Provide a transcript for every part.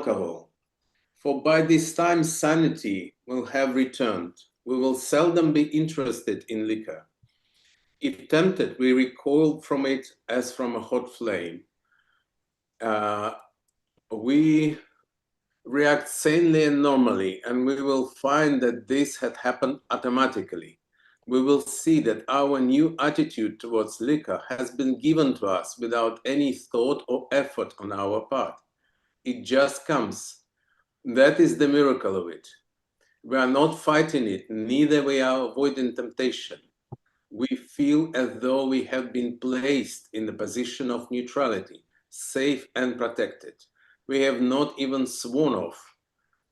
alcohol. For by this time sanity will have returned. We will seldom be interested in liquor. If tempted, we recoil from it as from a hot flame. We react sanely and normally, and we will find that this had happened automatically. We will see that our new attitude towards liquor has been given to us without any thought or effort on our part. It just comes. That is the miracle of it. We are not fighting it, neither we are avoiding temptation. We feel as though we have been placed in the position of neutrality, safe and protected. We have not even sworn off.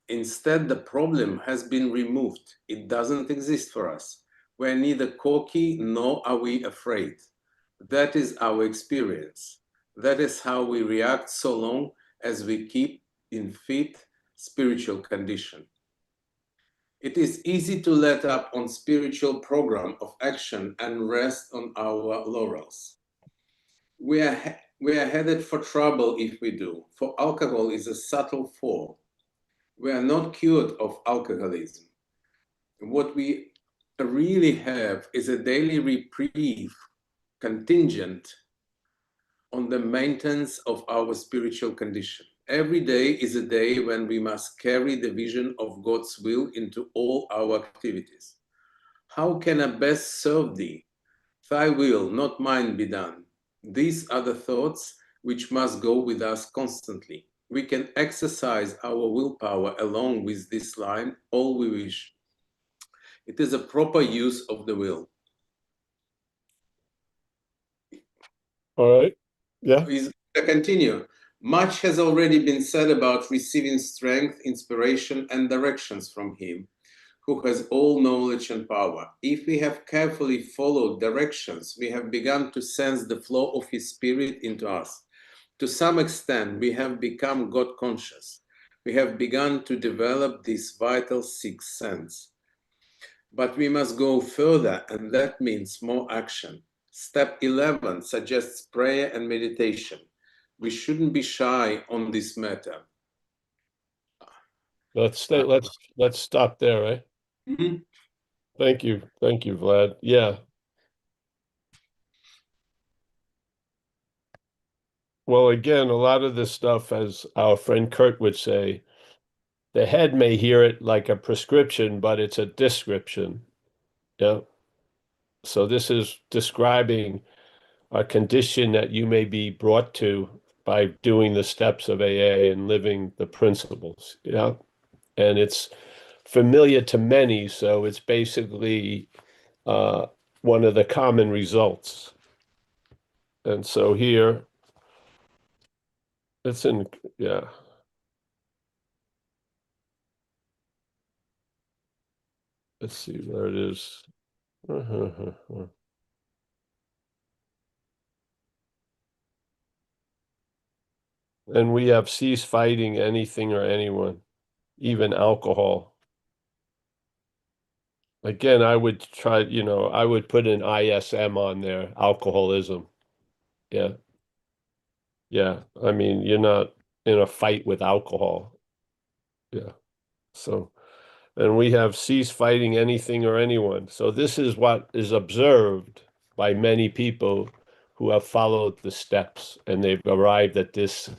Instead, the problem has been removed. It doesn't exist for us. We're neither cocky nor are we afraid. That is our experience. That is how we react so long as we keep in fit spiritual condition. It is easy to let up on spiritual program of action and rest on our laurels. We are headed for trouble if we do, for alcohol is a subtle foe. We are not cured of alcoholism. What we really have is a daily reprieve contingent on the maintenance of our spiritual condition. Every day is a day when we must carry the vision of God's will into all our activities. How can I best serve thee? Thy will, not mine, be done. These are the thoughts which must go with us constantly. We can exercise our willpower along with this line all we wish. It is a proper use of the will. All right. Yeah. I continue. Much has already been said about receiving strength, inspiration, and directions from Him, who has all knowledge and power. If we have carefully followed directions, we have begun to sense the flow of His Spirit into us. To some extent, we have become God conscious. We have begun to develop this vital sixth sense. But we must go further, and that means more action. Step 11 suggests prayer and meditation. We shouldn't be shy on this matter. Let's stop there, right? Mm-hmm. Thank you, Vlad. Yeah. Well, again, a lot of this stuff, as our friend Kurt would say, the head may hear it like a prescription, but it's a description. Yeah. So this is describing a condition that you may be brought to by doing the steps of AA and living the principles. Yeah. And it's familiar to many, so it's basically one of the common results. And so here, it's in, yeah. Let's see where it is. And we have cease fighting anything or anyone, even alcohol. Again, I would try, I would put an ISM on there, alcoholism. Yeah. Yeah. I mean, you're not in a fight with alcohol. Yeah. So, and we have cease fighting anything or anyone. So this is what is observed by many people who have followed the steps and they've arrived at this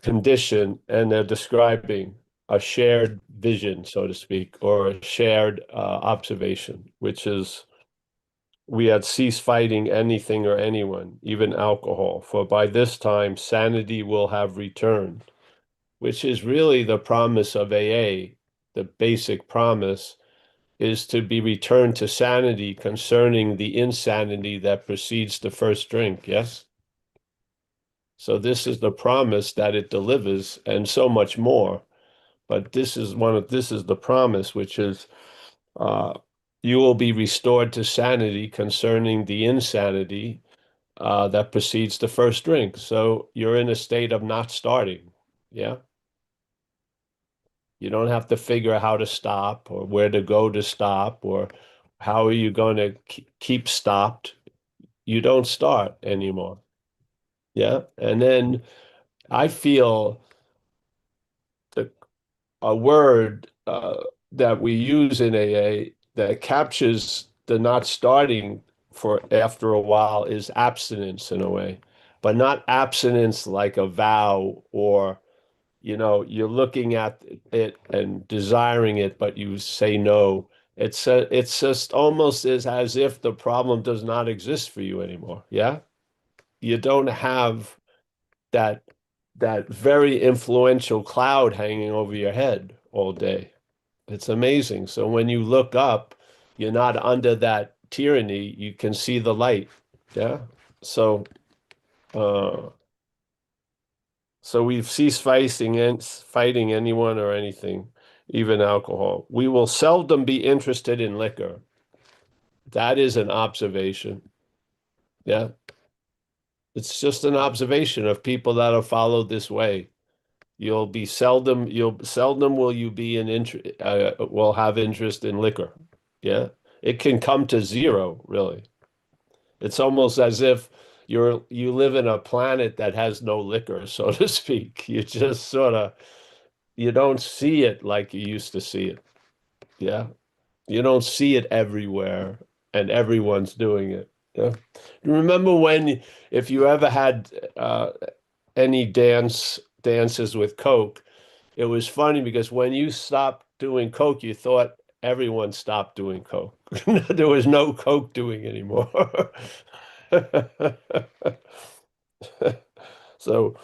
condition, and they're describing a shared vision, so to speak, or a shared observation, which is we had ceased fighting anything or anyone, even alcohol, for by this time sanity will have returned, which is really the promise of AA. The basic promise is to be returned to sanity concerning the insanity that precedes the first drink, yes? So this is the promise that it delivers, and so much more. But this is the promise, which is you will be restored to sanity concerning the insanity that precedes the first drink. So you're in a state of not starting. Yeah. You don't have to figure out how to stop or where to go to stop or how are you going to keep stopped. You don't start anymore. Yeah. And then I feel a word that we use in AA that captures the not starting for after a while is abstinence in a way, but not abstinence like a vow or you're looking at it and desiring it, but you say no. It's just almost as if the problem does not exist for you anymore. Yeah. You don't have that that very influential cloud hanging over your head all day. It's amazing. So when you look up, you're not under that tyranny. You can see the light. Yeah. So uh so we've ceased fighting anyone or anything, even alcohol. We will seldom be interested in liquor. That is an observation. Yeah. It's just an observation of people that have followed this way. You'll seldom will you be will have interest in liquor. Yeah. It can come to zero, really. It's almost as if you live in a planet that has no liquor, so to speak. You don't see it like you used to see it. Yeah. You don't see it everywhere and everyone's doing it. Yeah. Remember when if you ever had any dances with Coke, it was funny because when you stopped doing Coke, you thought everyone stopped doing Coke. There was no Coke doing anymore. So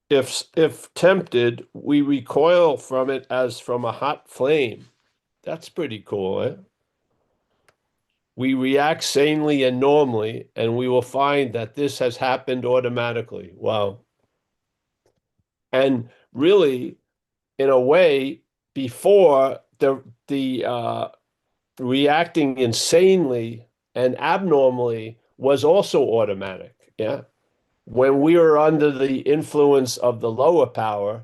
if tempted, we recoil from it as from a hot flame. That's pretty cool, eh? We react sanely and normally, and we will find that this has happened automatically. Wow. And really, in a way, before the reacting insanely and abnormally was also automatic. Yeah. When we were under the influence of the lower power,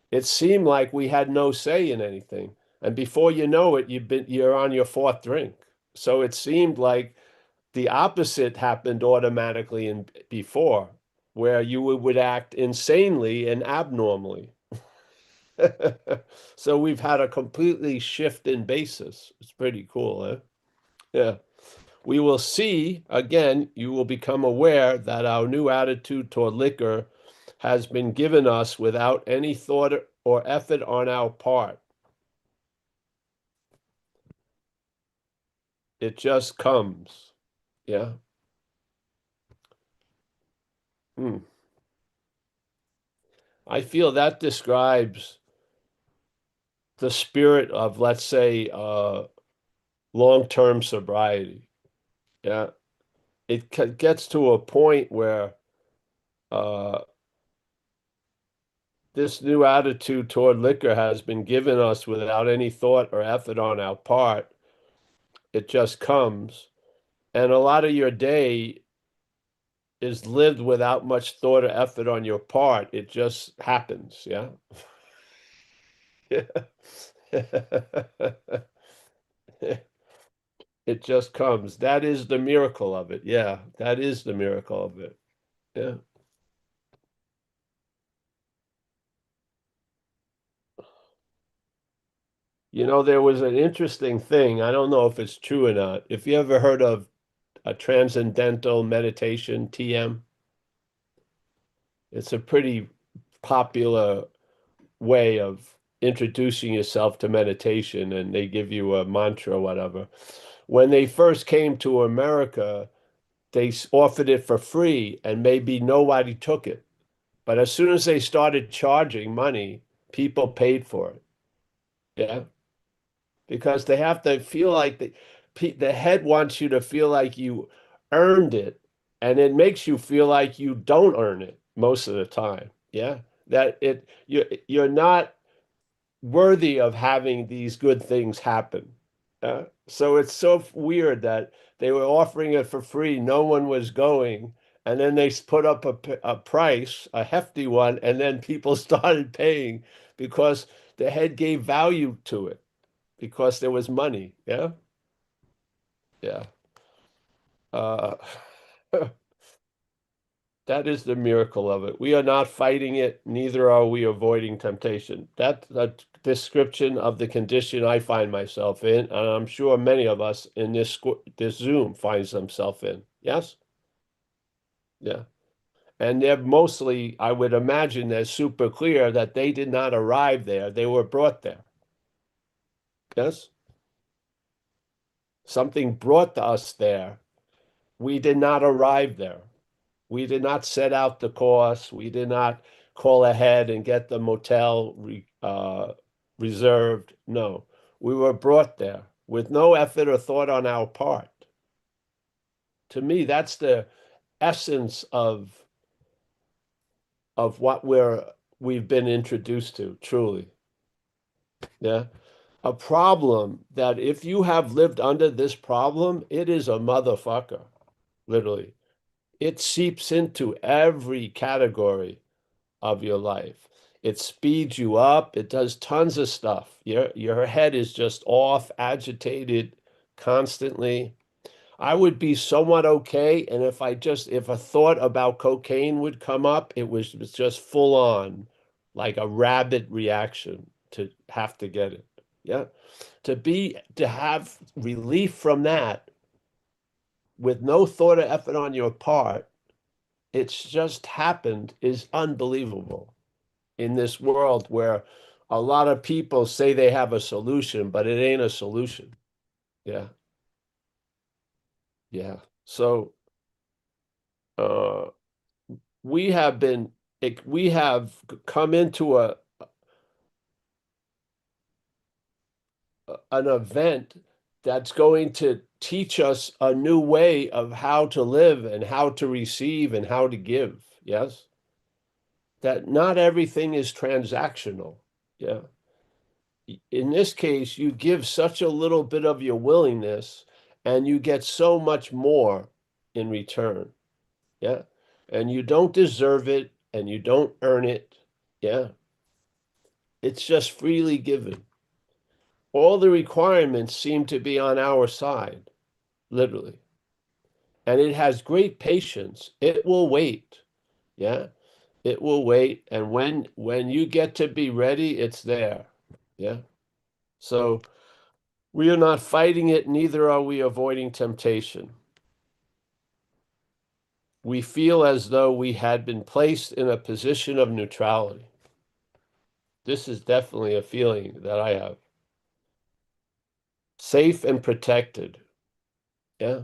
it seemed like we had no say in anything. And before you know it, you're on your fourth drink. So it seemed like the opposite happened automatically in before, where you would act insanely and abnormally. So we've had a completely shift in basis. It's pretty cool, eh? Yeah. We will see, again, you will become aware that our new attitude toward liquor has been given us without any thought or effort on our part. It just comes. Yeah. Hmm. I feel that describes the spirit of, let's say, long-term sobriety. Yeah. It gets to a point where uh, this new attitude toward liquor has been given us without any thought or effort on our part. It just comes. And a lot of your day is lived without much thought or effort on your part. It just happens. Yeah. It just comes. That is the miracle of it. Yeah. That is the miracle of it. Yeah. There was an interesting thing. I don't know if it's true or not. If you ever heard of a transcendental meditation, TM, it's a pretty popular way of introducing yourself to meditation, and they give you a mantra or whatever. When they first came to America, they offered it for free, and maybe nobody took it. But as soon as they started charging money, people paid for it. Yeah. Because they have to feel like the head wants you to feel like you earned it, and it makes you feel like you don't earn it most of the time. Yeah. That you're not worthy of having these good things happen. So it's so weird that they were offering it for free, no one was going, and then they put up a price, a hefty one, and then people started paying because the head gave value to it because there was money. Yeah, yeah. Uh, That is the miracle of it. We are not fighting it, neither are we avoiding temptation. That's a description of the condition I find myself in, and I'm sure many of us in this Zoom finds themselves in. Yes? Yeah. And they're mostly, I would imagine, they're super clear that they did not arrive there. They were brought there. Yes? Something brought us there. We did not arrive there. We did not set out the course. We did not call ahead and get the motel reserved. No, we were brought there with no effort or thought on our part. To me, that's the essence of what we've been introduced to, truly. Yeah. A problem that if you have lived under this problem, it is a motherfucker, literally. It seeps into every category of your life. It speeds you up. It does tons of stuff. Your head is just off, agitated constantly. I would be somewhat okay, and if a thought about cocaine would come up, it was just full on, like a rabid reaction to have to get it. Yeah. To have relief from that with no thought or effort on your part, it's just happened is unbelievable in this world where a lot of people say they have a solution, but it ain't a solution. Yeah. Yeah. So uh we have been we have come into an event that's going to teach us a new way of how to live and how to receive and how to give. Yes. That not everything is transactional. Yeah. In this case, you give such a little bit of your willingness and you get so much more in return. Yeah. And you don't deserve it and you don't earn it. Yeah. It's just freely given. All the requirements seem to be on our side, literally. And it has great patience. It will wait. Yeah. It will wait. And when you get to be ready, it's there. Yeah. So we are not fighting it, neither are we avoiding temptation. We feel as though we had been placed in a position of neutrality. This is definitely a feeling that I have. Safe and protected. Yeah.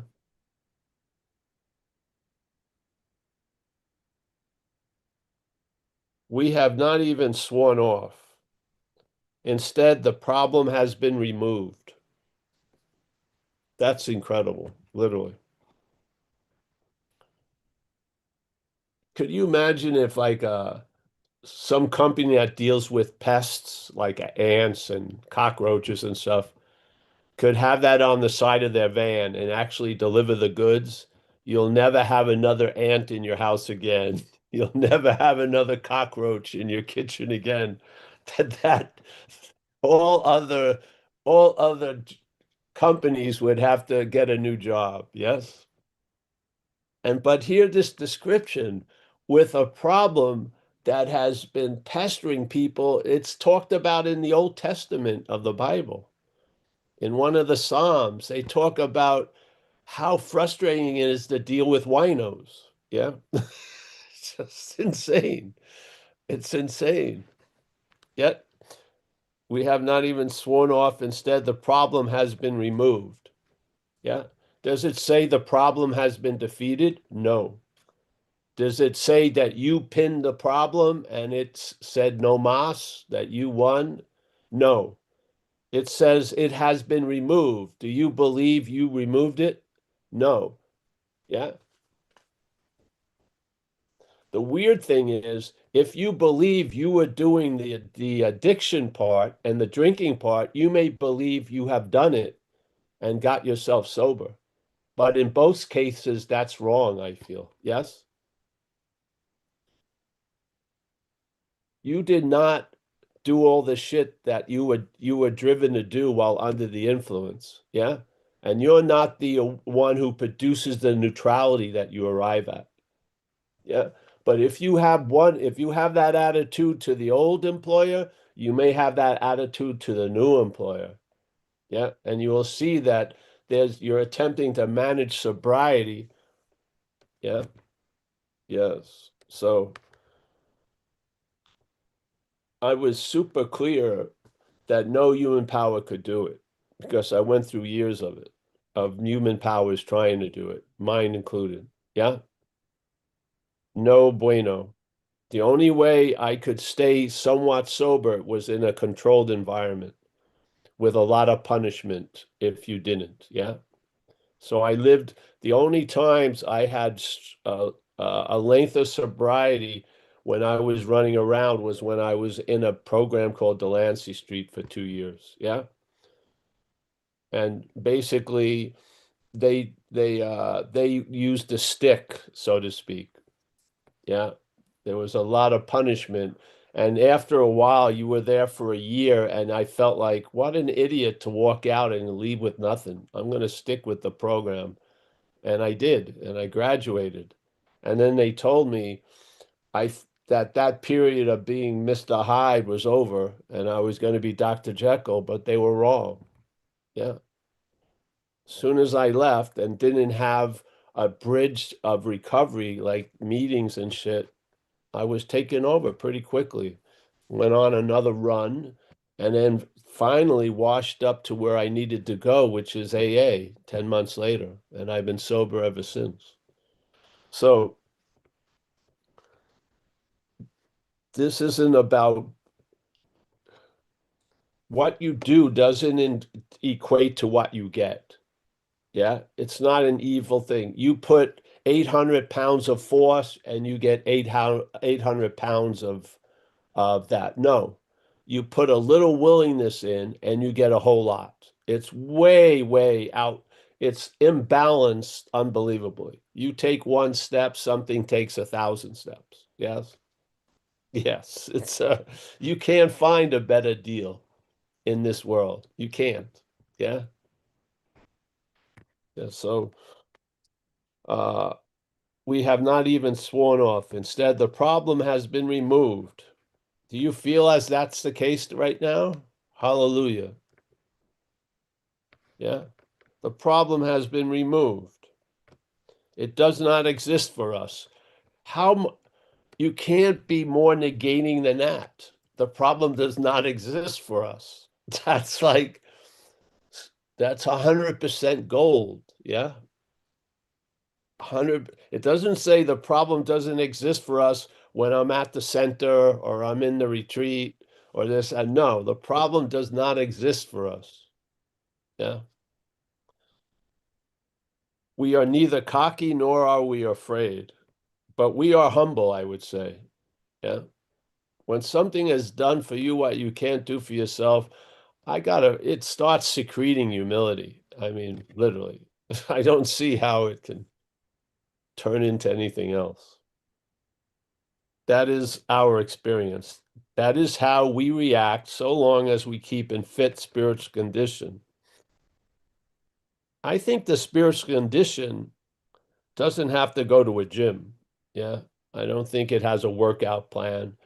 We have not even sworn off. Instead, the problem has been removed. That's incredible, literally. Could you imagine if like some company that deals with pests like ants and cockroaches and stuff could have that on the side of their van and actually deliver the goods, you'll never have another ant in your house again. You'll never have another cockroach in your kitchen again. That all other all other companies would have to get a new job. Yes. And but here this description with a problem that has been pestering people, it's talked about in the Old Testament of the Bible. In one of the Psalms, they talk about how frustrating it is to deal with winos. Yeah. It's just insane. It's insane. Yet we have not even sworn off. Instead, the problem has been removed. Yeah. Does it say the problem has been defeated? No. Does it say that you pinned the problem and it's said no mas, that you won? No. It says it has been removed. Do you believe you removed it? No. Yeah. The weird thing is, if you believe you were doing the addiction part and the drinking part, you may believe you have done it and got yourself sober. But in both cases, that's wrong, I feel. Yes? You did not do all the shit that you were driven to do while under the influence. Yeah? And you're not the one who produces the neutrality that you arrive at. Yeah. But if you have that attitude to the old employer, you may have that attitude to the new employer. Yeah. And you will see that you're attempting to manage sobriety. Yeah. Yes. So I was super clear that no human power could do it because I went through years of it, of human powers trying to do it, mine included. Yeah. No bueno. The only way I could stay somewhat sober was in a controlled environment with a lot of punishment if you didn't. Yeah. So I lived the only times I had a length of sobriety when I was running around was when I was in a program called Delancey Street for 2 years. Yeah. And basically they used the stick, so to speak. Yeah. There was a lot of punishment. And after a while, you were there for a year, and I felt like, what an idiot to walk out and leave with nothing. I'm going to stick with the program. And I did, and I graduated. And then they told me that period of being Mr. Hyde was over, and I was going to be Dr. Jekyll, but they were wrong. Yeah. As soon as I left and didn't have a bridge of recovery, like meetings and shit, I was taken over pretty quickly. Went on another run and then finally washed up to where I needed to go, which is AA 10 months later. And I've been sober ever since. So this isn't about what you do doesn't equate to what you get. Yeah. It's not an evil thing. You put 800 pounds of force and you get 800 pounds of that. No, you put a little willingness in and you get a whole lot. It's way, way out. It's imbalanced unbelievably. You take one step, something takes 1,000 steps. Yes. Yes. You can't find a better deal in this world. You can't. Yeah. Yeah. So uh we have not even sworn off. Instead, the problem has been removed. Do you feel as that's the case right now? Hallelujah. Yeah. The problem has been removed. It does not exist for us. How you can't be more negating than that. The problem does not exist for us. That's like that's 100% gold. Yeah. 100. It doesn't say the problem doesn't exist for us when I'm at the center or I'm in the retreat or this. And no, the problem does not exist for us. Yeah. We are neither cocky nor are we afraid, but we are humble, I would say. Yeah. When something is done for you what you can't do for yourself, it starts secreting humility. I mean, literally. I don't see how it can turn into anything else. That is our experience. That is how we react so long as we keep in fit spiritual condition. I think the spiritual condition doesn't have to go to a gym. Yeah. I don't think it has a workout plan.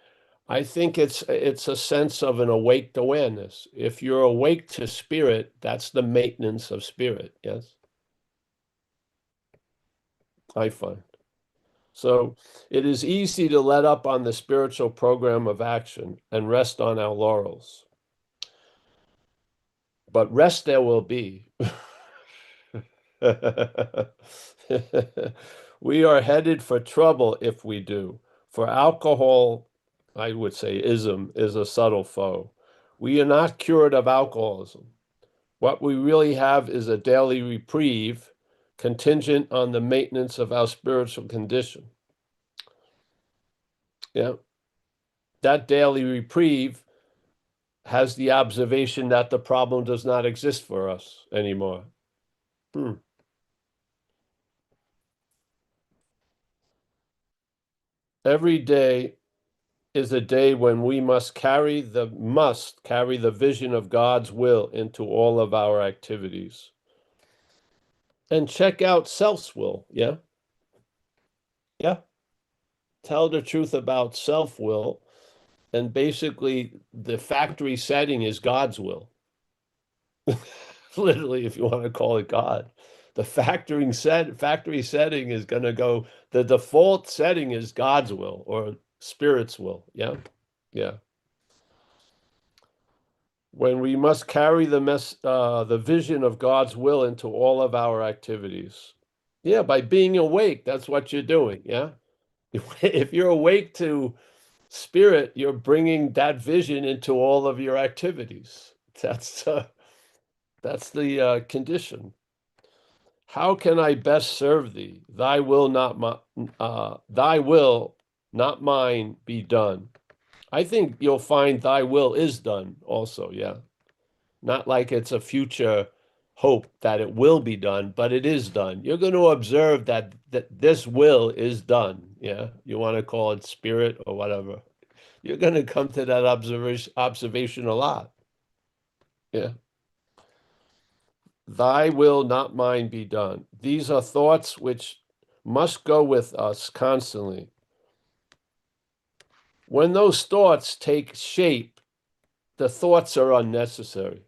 I think it's a sense of an awake awareness. If you're awake to spirit, that's the maintenance of spirit. Yes, I find. So it is easy to let up on the spiritual program of action and rest on our laurels. But rest there will be. We are headed for trouble if we do. For alcohol, I would say ism is a subtle foe. We are not cured of alcoholism. What we really have is a daily reprieve contingent on the maintenance of our spiritual condition. Yeah. That daily reprieve has the observation that the problem does not exist for us anymore. Hmm. Every day is a day when we must carry the vision of God's will into all of our activities. And check out self's will. Yeah. Yeah. tell the truth about self-will, and basically the factory setting is God's will. Literally, if you want to call it God. The factory setting is going to go, the default setting is God's will or spirit's will. Yeah. Yeah. When we must carry the vision of God's will into all of our activities. Yeah, by being awake, that's what you're doing. Yeah. If you're awake to spirit, you're bringing that vision into all of your activities. That's the condition. How can I best serve thee? Thy will, not mine, be done. I think you'll find thy will is done also, yeah. Not like it's a future hope that it will be done, but it is done. You're going to observe that this will is done, yeah. You want to call it spirit or whatever. You're going to come to that observation a lot. Yeah. Thy will, not mine, be done. These are thoughts which must go with us constantly. When those thoughts take shape, the thoughts are unnecessary.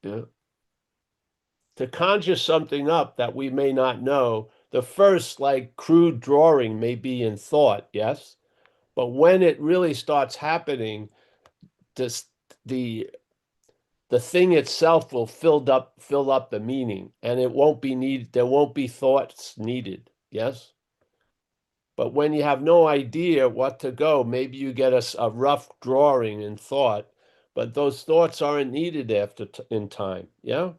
Yeah. To conjure something up that we may not know, the first, like crude drawing, may be in thought, yes? But when it really starts happening, this, the the thing itself will fill up the meaning, and it won't be needed. There won't be thoughts needed. Yes. But when you have no idea what to go, maybe you get a rough drawing in thought, but those thoughts aren't needed in time. Yeah.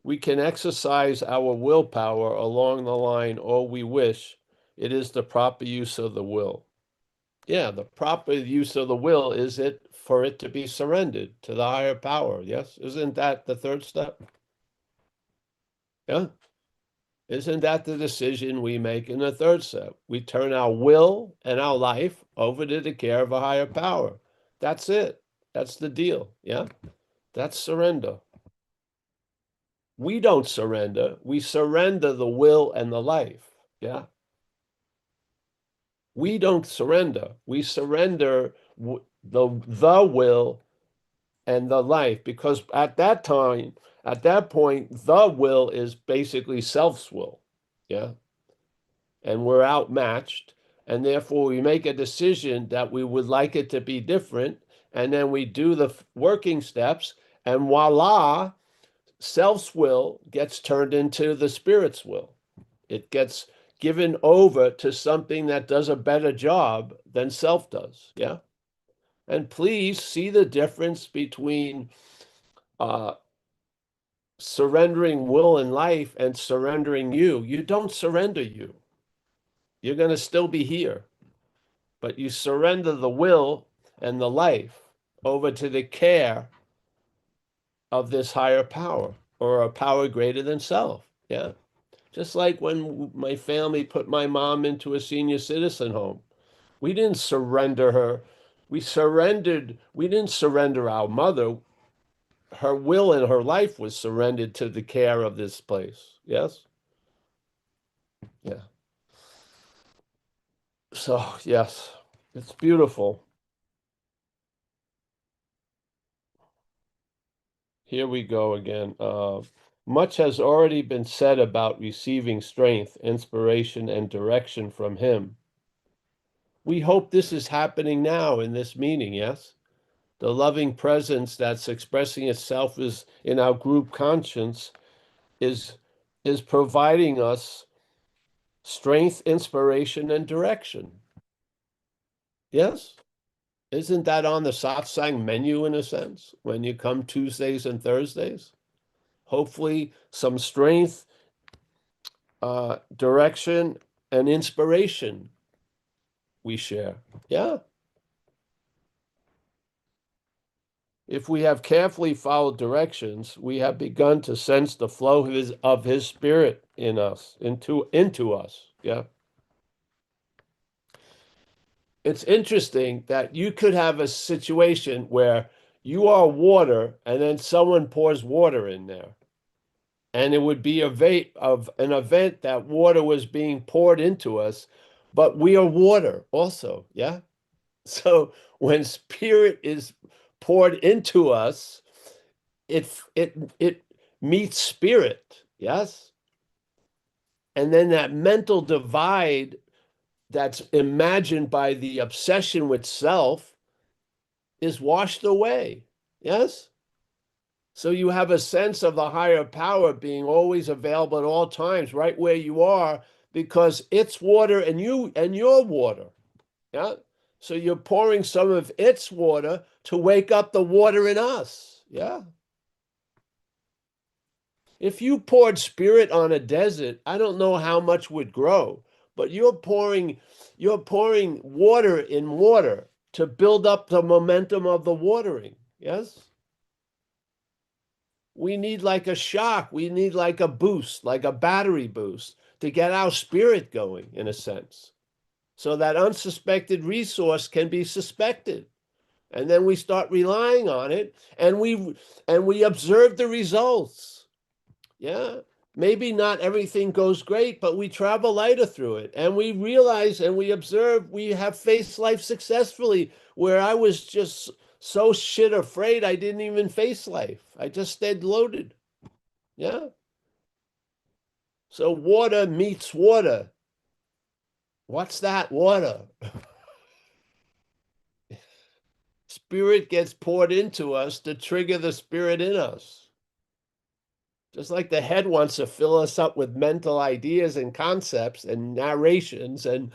We can exercise our willpower along the line all we wish. It is the proper use of the will. Yeah, the proper use of the will is it for it to be surrendered to the higher power. Yes, isn't that the third step? Yeah, isn't that the decision we make in the third step? We turn our will and our life over to the care of a higher power. That's it. That's the deal. Yeah, that's surrender. We don't surrender. We surrender the will and the life. Yeah. We don't surrender. We surrender the will and the life, because at that time, at that point, the will is basically self's will. Yeah. And we're outmatched. And therefore, we make a decision that we would like it to be different. And then we do the working steps, and voila, self's will gets turned into the spirit's will. It gets given over to something that does a better job than self does. Yeah. And please see the difference between uh, surrendering will and life and surrendering you. You don't surrender you. You're going to still be here, but you surrender the will and the life over to the care of this higher power or a power greater than self. Yeah. Just like when my family put my mom into a senior citizen home. We didn't surrender her. We didn't surrender our mother. Her will and her life was surrendered to the care of this place. Yes? Yeah. So, yes, it's beautiful. Here we go again. Much has already been said about receiving strength, inspiration, and direction from Him. We hope this is happening now in this meeting, yes? The loving presence that's expressing itself is in our group conscience is is providing us strength, inspiration, and direction. Yes? Isn't that on the satsang menu in a sense when you come Tuesdays and Thursdays? Hopefully, some strength, direction, and inspiration we share. Yeah. If we have carefully followed directions, we have begun to sense the flow of his spirit in us, into us. Yeah. It's interesting that you could have a situation where you are water and then someone pours water in there. And it would be of an event that water was being poured into us, but we are water also. Yeah. So when spirit is poured into us, it meets spirit. Yes. And then that mental divide that's imagined by the obsession with self is washed away. Yes. So you have a sense of the higher power being always available at all times, right where you are, because it's water and you and your water. Yeah. So you're pouring some of its water to wake up the water in us. Yeah. If you poured spirit on a desert, I don't know how much would grow, but you're pouring water in water to build up the momentum of the watering. Yes? We need like a shock. We need like a boost, like a battery boost to get our spirit going, in a sense. So that unsuspected resource can be suspected. And then we start relying on it and we observe the results. Yeah. Maybe not everything goes great, but we travel lighter through it. And we realize and we observe we have faced life successfully, where I was just so shit afraid I didn't even face life. I just stayed loaded. Yeah. So water meets water. What's that? Water. Spirit gets poured into us to trigger the spirit in us. Just like the head wants to fill us up with mental ideas and concepts and narrations and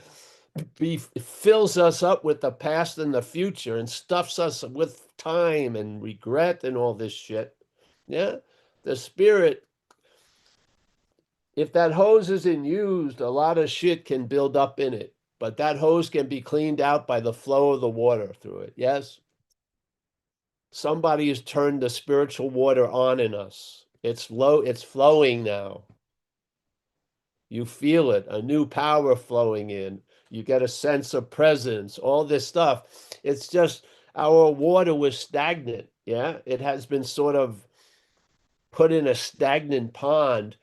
fills us up with the past and the future and stuffs us with time and regret and all this shit. Yeah. The spirit, if that hose isn't used, a lot of shit can build up in it, but that hose can be cleaned out by the flow of the water through it. Yes. Somebody has turned the spiritual water on in us. It's flowing now. You feel it, a new power flowing in. You get a sense of presence, all this stuff. It's just our water was stagnant. Yeah. It has been sort of put in a stagnant pond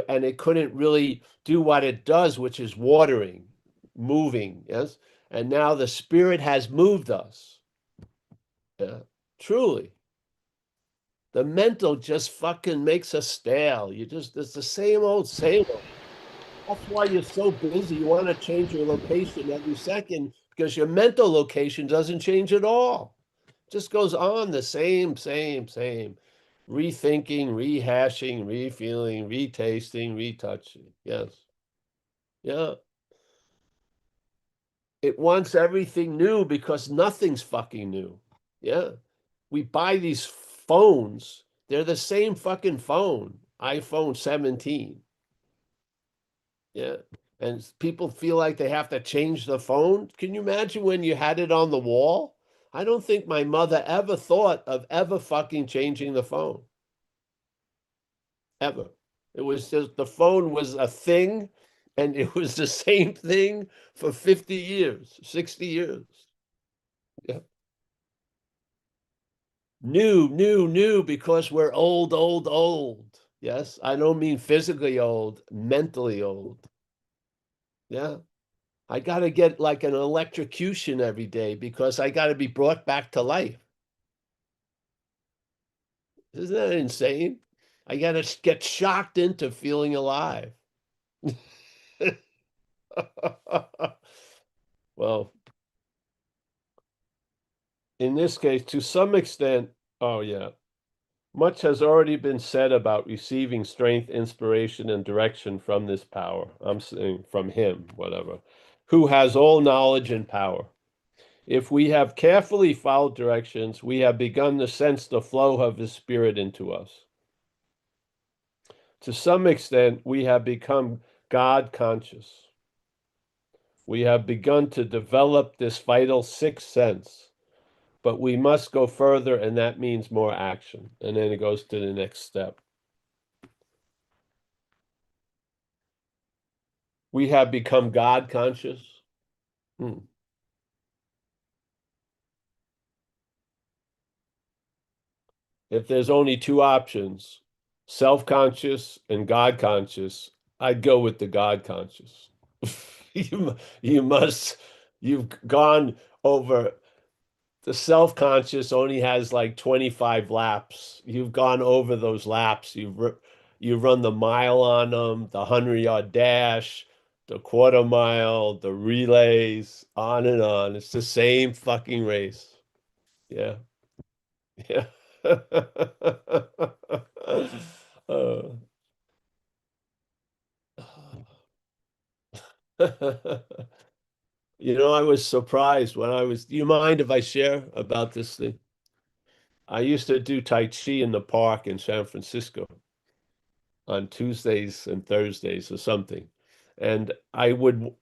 and it couldn't really do what it does, which is watering, moving. Yes. And now the spirit has moved us. Yeah. Truly. The mental just fucking makes us stale. It's the same old, same old. That's why you're so busy. You want to change your location every second because your mental location doesn't change at all. It just goes on the same, same, same. Rethinking, rehashing, refeeling, retasting, retouching. Yes. Yeah. It wants everything new because nothing's fucking new. Yeah. We buy these phones. They're the same fucking phone, iPhone 17. Yeah. And people feel like they have to change the phone. Can you imagine when you had it on the wall? I don't think my mother ever thought of ever fucking changing the phone. Ever. It was just the phone was a thing and it was the same thing for 50 years, 60 years. Yeah. New, because we're old, old, old. Yes. I don't mean physically old, mentally old. Yeah. I got to get like an electrocution every day because I got to be brought back to life. Isn't that insane? I got to get shocked into feeling alive. Well, in this case, to some extent, oh yeah, much has already been said about receiving strength, inspiration, and direction from this power. I'm saying from him, whatever, who has all knowledge and power. If we have carefully followed directions, we have begun to sense the flow of his spirit into us. To some extent, we have become God conscious. We have begun to develop this vital sixth sense, but we must go further, and that means more action. And then it goes to the next step. We have become God conscious. Hmm. If there's only two options, self conscious and God conscious, I'd go with the God conscious. you must, you've gone over, the self-conscious only has like 25 laps. You've gone over those laps. You've run the mile on them, the 100-yard dash, the quarter mile, the relays, on and on. It's the same fucking race. Yeah. Yeah. Uh, I was surprised when I was. Do you mind if I share about this thing? I used to do Tai Chi in the park in San Francisco on Tuesdays and Thursdays or something. And I would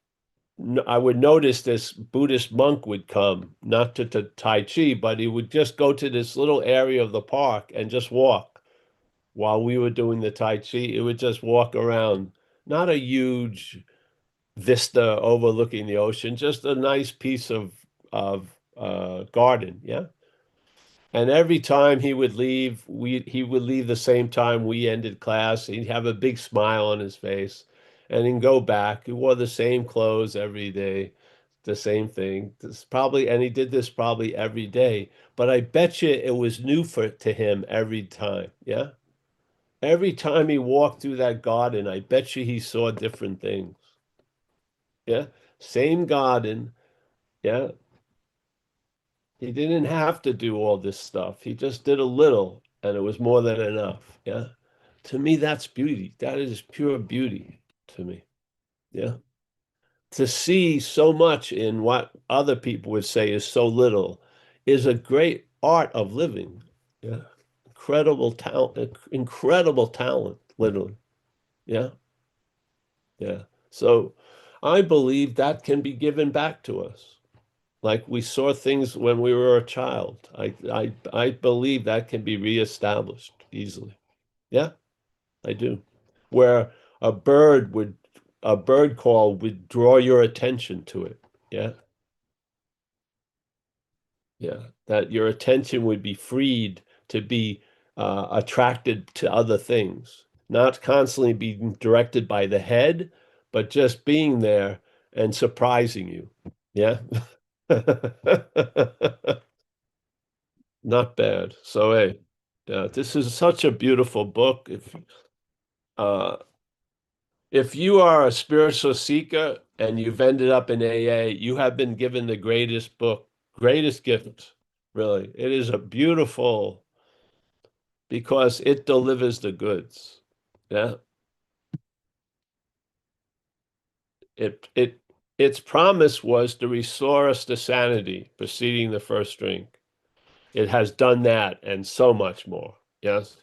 notice this Buddhist monk would come, not to Tai Chi, but he would just go to this little area of the park and just walk while we were doing the Tai Chi. It would just walk around, not a huge vista overlooking the ocean, just a nice piece of garden, yeah. And every time he would leave, he would leave the same time we ended class. He'd have a big smile on his face, and then go back. He wore the same clothes every day, the same thing. And he did this probably every day. But I bet you it was new to him every time. Yeah, every time he walked through that garden, I bet you he saw different things. Yeah, same garden. Yeah, he didn't have to do all this stuff. He just did a little, and it was more than enough. Yeah. To me, that's beauty. That is pure beauty to me. Yeah. To see so much in what other people would say is so little is a great art of living. Yeah. Incredible talent, literally. Yeah. Yeah. So I believe that can be given back to us. Like we saw things when we were a child. I believe that can be reestablished easily. Yeah, I do. Where a bird call would draw your attention to it. Yeah, yeah. That your attention would be freed to be attracted to other things, not constantly being directed by the head, but just being there and surprising you. Yeah. Not bad. So, hey, yeah, this is such a beautiful book. Uh, if you are a spiritual seeker and you've ended up in AA, you have been given the greatest book, greatest gift, really. It is a beautiful because it delivers the goods. Yeah. It its promise was to restore us to sanity preceding the first drink. It has done that and so much more. Yes.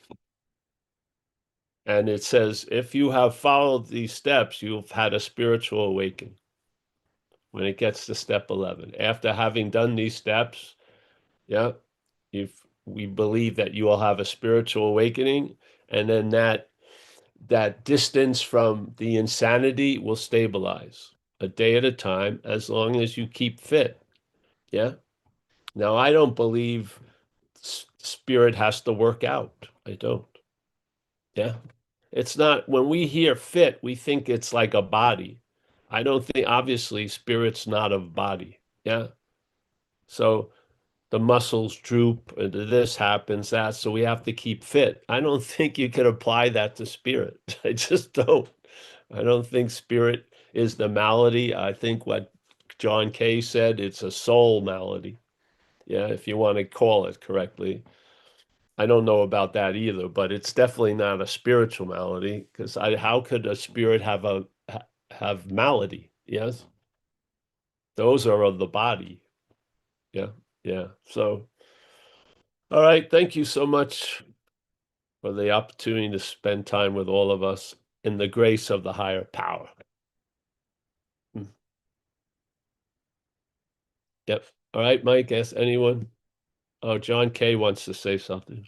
And it says, if you have followed these steps, you've had a spiritual awakening when it gets to step 11. After having done these steps, yeah, if we believe that you will have a spiritual awakening, and then that distance from the insanity will stabilize a day at a time as long as you keep fit. Yeah. Now, I don't believe spirit has to work out. I don't. Yeah. It's not, when we hear fit, we think it's like a body. I don't think, obviously, spirit's not a body. Yeah. So the muscles droop, and this happens, that. So we have to keep fit. I don't think you can apply that to spirit. I just don't. I don't think spirit is the malady. I think what John Kay said, it's a soul malady. Yeah, if you want to call it correctly. I don't know about that either, but it's definitely not a spiritual malady because how could a spirit have malady? Yes, those are of the body. Yeah, yeah. So, all right, thank you so much for the opportunity to spend time with all of us in the grace of the higher power. Mm. Yep. All right, Mike. Ask anyone. Oh, John Kay wants to say something.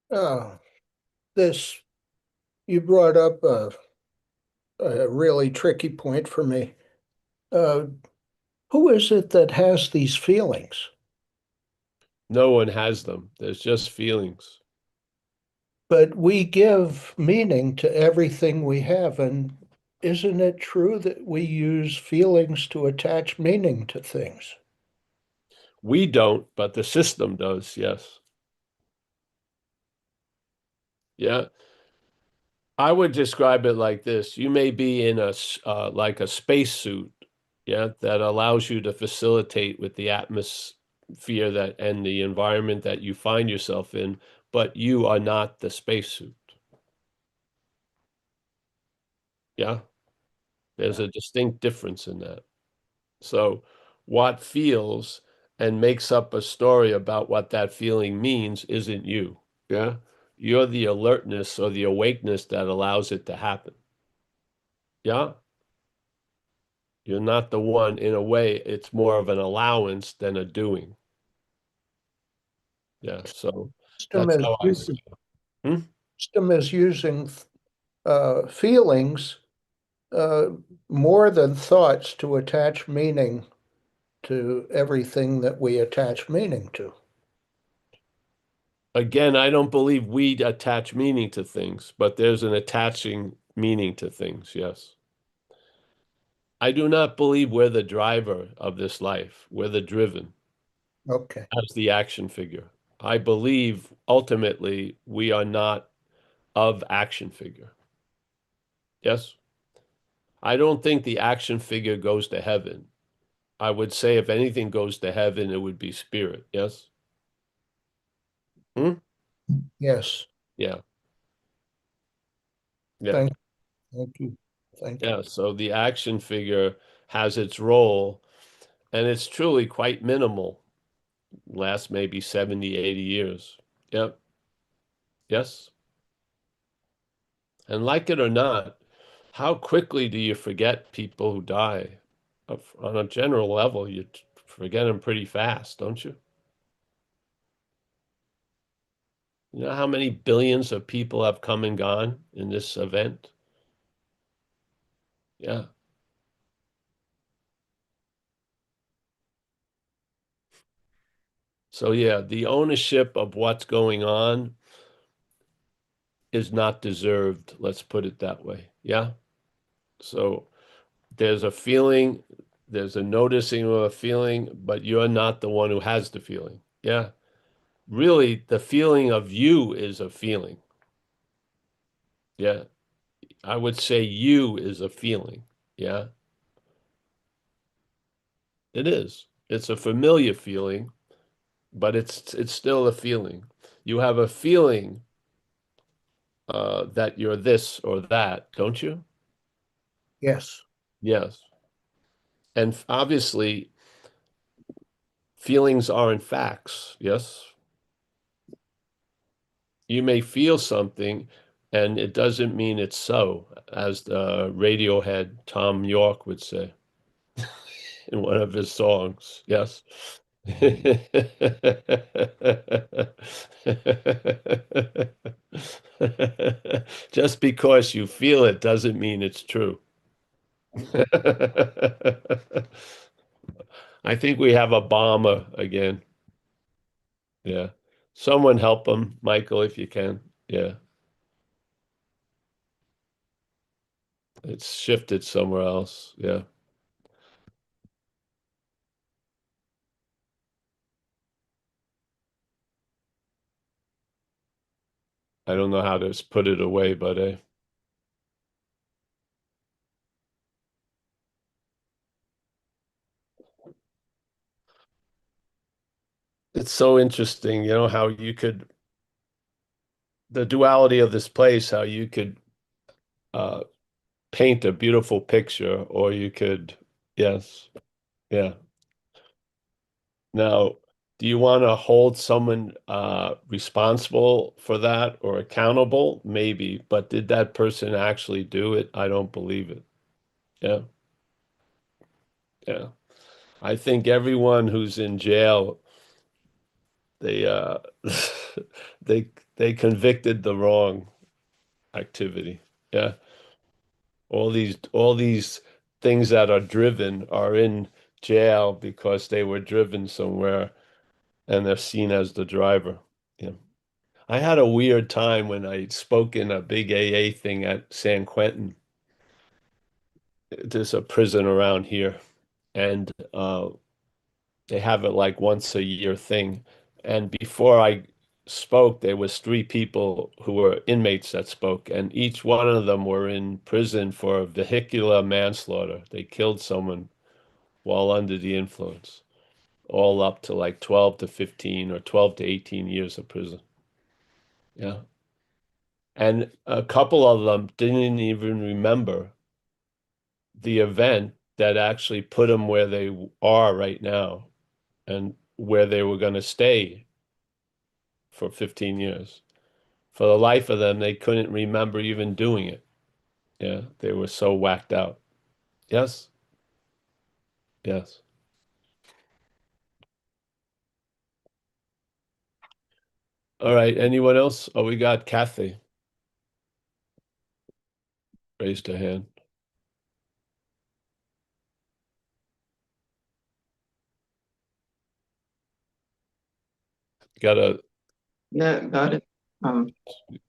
Uh, this you brought up a really tricky point for me. Uh, who is it that has these feelings? No one has them. There's just feelings. But we give meaning to everything we have, and isn't it true that we use feelings to attach meaning to things? We don't, but the system does, yes. Yeah. I would describe it like this. You may be in like a spacesuit, yeah, that allows you to facilitate with the atmosphere that and the environment that you find yourself in, but you are not the spacesuit. Yeah. There's a distinct difference in that. So what feels and makes up a story about what that feeling means isn't you. Yeah. You're the alertness or the awakeness that allows it to happen. Yeah. You're not the one. In a way, it's more of an allowance than a doing. Yeah. So System that's is how I see using, it. Hmm? system is using feelings uh, more than thoughts to attach meaning to everything that we attach meaning to. Again, I don't believe we attach meaning to things, but there's an attaching meaning to things. Yes. I do not believe we're the driver of this life. We're the driven Okay. as the action figure. I believe ultimately we are not of action figure. Yes. I don't think the action figure goes to heaven. I would say if anything goes to heaven, it would be spirit. Yes. Hmm? Yes. Yeah. Yeah. Thank, thank you. Thank you. Yeah. So the action figure has its role, and it's truly quite minimal. Lasts maybe 70, 80 years. Yep. Yes. And like it or not, how quickly do you forget people who die? On a general level, you forget them pretty fast, don't you? You know how many billions of people have come and gone in this event? Yeah. So yeah, the ownership of what's going on is not deserved. Let's put it that way. Yeah. So there's a feeling, there's a noticing of a feeling, but you're not the one who has the feeling. Yeah. Really, the feeling of you is a feeling. Yeah. I would say you is a feeling. Yeah. It is. It's a familiar feeling, but it's still a feeling. You have a feeling that you're this or that, don't you? Yes. Yes. And obviously, feelings aren't facts. Yes. You may feel something, and it doesn't mean it's so, as the Radiohead Tom York would say in one of his songs. Yes. Just because you feel it doesn't mean it's true. I think we have a bomber again. Yeah. Someone help him, Michael, if you can. Yeah. It's shifted somewhere else. Yeah. I don't know how to put it away, but it's so interesting, how you could, the duality of this place, how you could uh, paint a beautiful picture, or you could, yes, yeah. Now, do you want to hold someone responsible for that or accountable? Maybe, but did that person actually do it? I don't believe it. Yeah, yeah. I think everyone who's in jail, they they they convicted the wrong activity. Yeah. All these things that are driven are in jail because they were driven somewhere and they're seen as the driver. Yeah. I had a weird time when I spoke in a big AA thing at San Quentin. There's a prison around here, and they have it like once a year thing. And before I spoke, there was three people who were inmates that spoke, and each one of them were in prison for vehicular manslaughter. They killed someone while under the influence, all up to like 12 to 15 or 12 to 18 years of prison. Yeah. And a couple of them didn't even remember the event that actually put them where they are right now and where they were going to stay for 15 years. For the life of them, they couldn't remember even doing it. Yeah, they were so whacked out. Yes, yes. All right, anyone else? Oh, we got Kathy. Raised her hand. Got a Yeah, got it.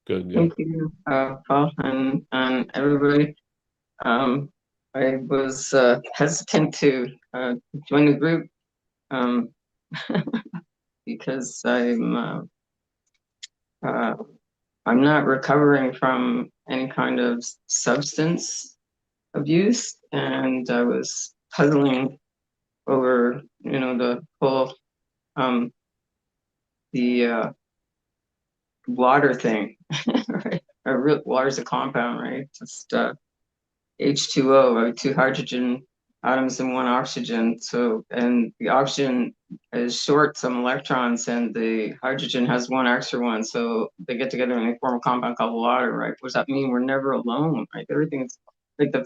good, yeah. Thank you, Paul, and everybody. I was hesitant to join the group um, because uh, I'm not recovering from any kind of substance abuse, and I was puzzling over, the whole um, the water thing, right? Water's a compound, right? Just H2O, two hydrogen atoms and one oxygen. So, and the oxygen is short some electrons, and the hydrogen has one extra one. So they get together and they form a compound called water, right? What does that mean? We're never alone, right? Everything's like the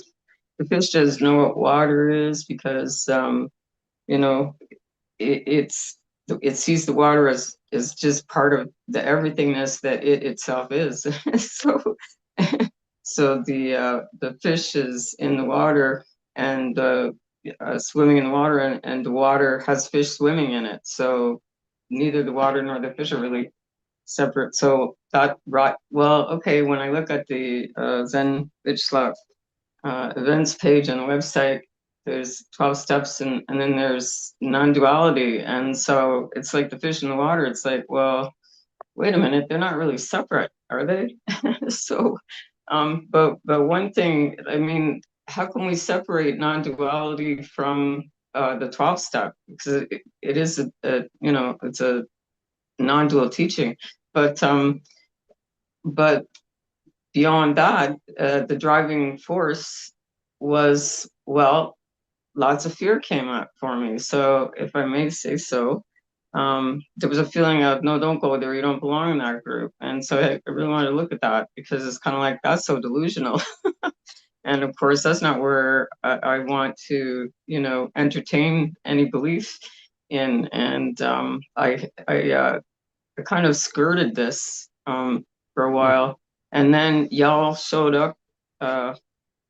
fish doesn't know what water is because, you know, it's it sees the water as just part of the everythingness that it itself is. So so the fish is in the water and swimming in the water, and the water has fish swimming in it. So neither the water nor the fish are really separate. So that right. Well, okay. When I look at the Zen Vichla events page on the website, there's 12 steps, and then there's non-duality. And so it's like the fish in the water. It's like, well, wait a minute, they're not really separate, are they? So, but one thing, I mean, how can we separate non-duality from the 12th step? Because it is it's a non-dual teaching. But beyond that, the driving force was, well, lots of fear came up for me. So if I may say so, there was a feeling of, no, don't go there, you don't belong in that group. And so I really wanted to look at that, because it's kind of like, that's so delusional. And of course, that's not where I want to, entertain any belief in. And I kind of skirted this for a while. And then y'all showed up,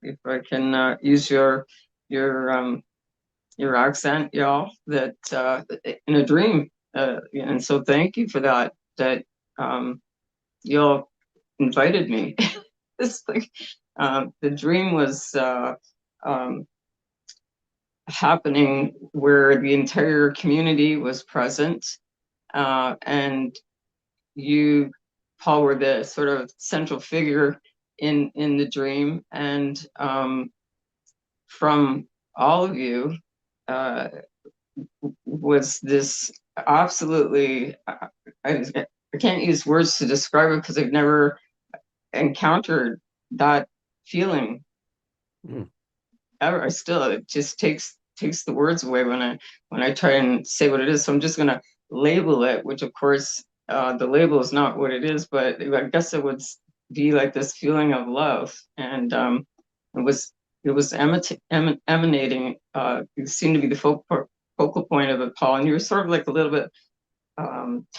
if I can use your accent, y'all, that in a dream. And so thank you for that, y'all invited me. It's like the dream was happening where the entire community was present, and you, Paul, were the sort of central figure in the dream. And from all of you was this absolutely, I can't use words to describe it because I've never encountered that feeling ever. It just takes the words away when I try and say what it is. So I'm just gonna label it, which of course the label is not what it is, but I guess it would be like this feeling of love. And it was emanating. You seemed to be the focal point of it, Paul, and you were sort of like a little bit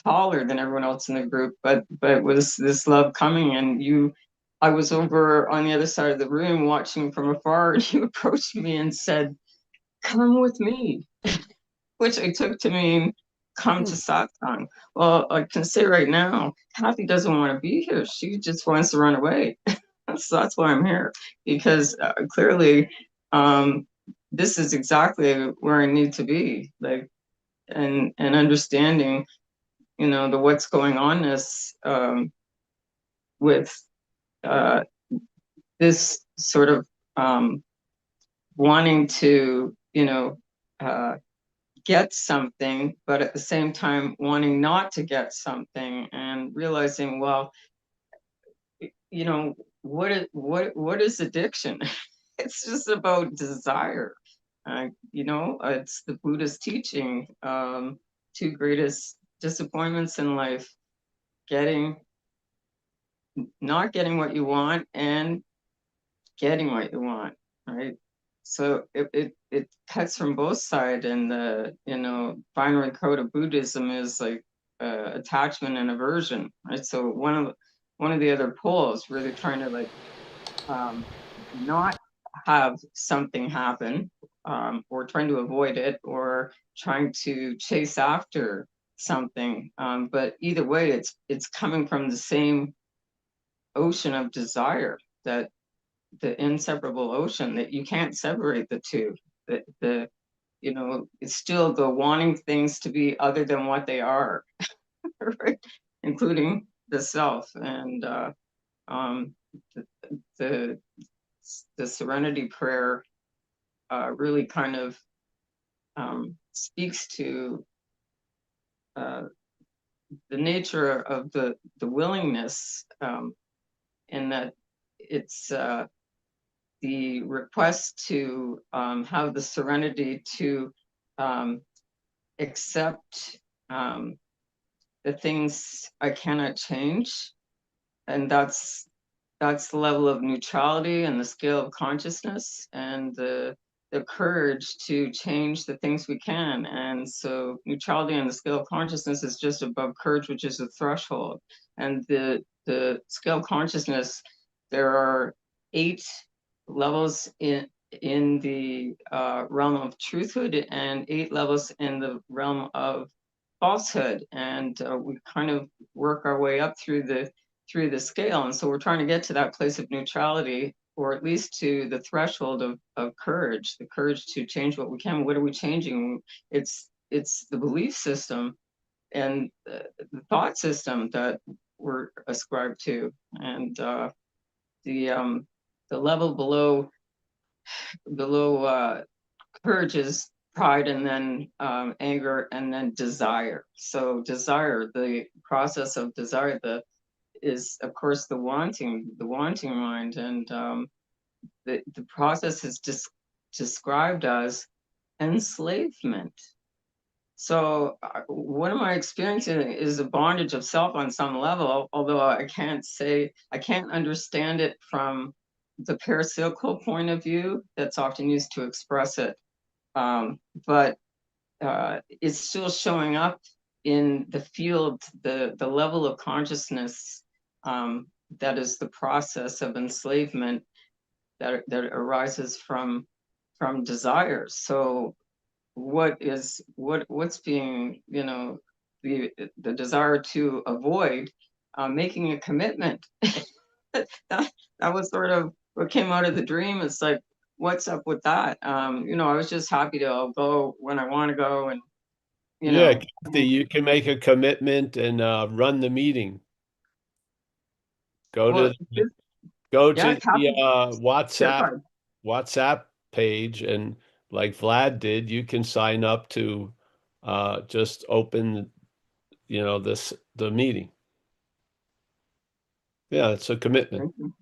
taller than everyone else in the group, but was this love coming, and I was over on the other side of the room watching from afar, and you approached me and said, "Come with me," which I took to mean, come to satsang. Well, I can say right now, Kathy doesn't want to be here. She just wants to run away. So that's why I'm here, because clearly this is exactly where I need to be, like, and understanding, you know, the what's going on this with this sort of wanting to, you know, get something, but at the same time wanting not to get something, and realizing, well, you know, what is addiction? It's just about desire. You know, it's the Buddhist teaching. Two greatest disappointments in life: not getting what you want, and getting what you want, right? So it cuts from both sides, and the, you know, binary code of Buddhism is like attachment and aversion, right? So one of the other poles really trying to, like, not have something happen, or trying to avoid it, or trying to chase after something. But either way, it's coming from the same ocean of desire, that the inseparable ocean, that you can't separate the two. The you know, it's still the wanting things to be other than what they are, right? Including the self. And um, the, the serenity prayer really kind of speaks to the nature of the willingness, in that it's the request to have the serenity to accept the things I cannot change. And that's the level of neutrality and the scale of consciousness, and the courage to change the things we can. And so neutrality and the scale of consciousness is just above courage, which is the threshold. And the scale of consciousness, there are 8 levels in the realm of truthhood, and 8 levels in the realm of falsehood. And we kind of work our way up through the scale. And so we're trying to get to that place of neutrality, or at least to the threshold of courage, the courage to change what we can. What are we changing? It's the belief system and the thought system that we're ascribed to. And the level below courage is pride, and then anger, and then desire. So desire, the process of desire, is of course the wanting mind. And the process is described as enslavement. So what am I experiencing is a bondage of self on some level, although I can't understand it from the parapsychical point of view that's often used to express it. But it's still showing up in the field, the level of consciousness that is the process of enslavement that arises from desires. So what's being, you know, the desire to avoid making a commitment. that was sort of what came out of the dream. It's like, what's up with that? You know, I was just happy to go when I want to go, and you Yeah, know. Kathy, you can make a commitment and run the meeting. Go Well, to go yeah, to the Kathy, WhatsApp page, and like Vlad did, you can sign up to just open, you know, the meeting. Yeah, it's a commitment. thank you,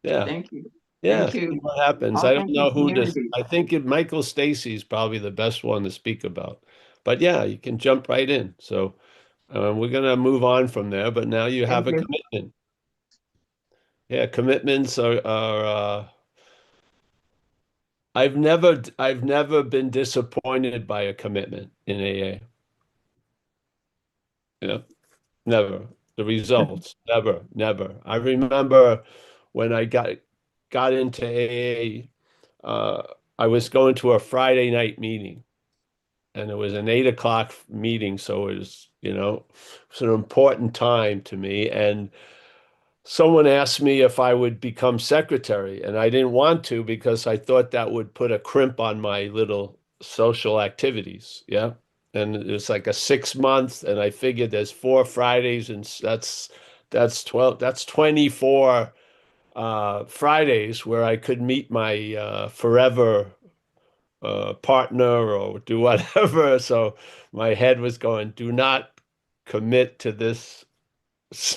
Yeah. thank you, Yeah, thank see you. what happens. I don't Authentic know who to, community. I think Michael Stacy is probably the best one to speak about. But yeah, you can jump right in. So we're going to move on from there, but now you Thank have a you. commitment. Yeah, commitments are I've never been disappointed by a commitment in AA. Yeah, never. The results, never. I remember when I got into AA, I was going to a Friday night meeting, and it was an 8 o'clock meeting, so it was, it's an important time to me. And someone asked me if I would become secretary, and I didn't want to because I thought that would put a crimp on my little social activities. Yeah. And it's like a 6 month, and I figured there's 4 Fridays, and that's 12, that's 24 Fridays where I could meet my forever partner or do whatever. So my head was going, do not commit to this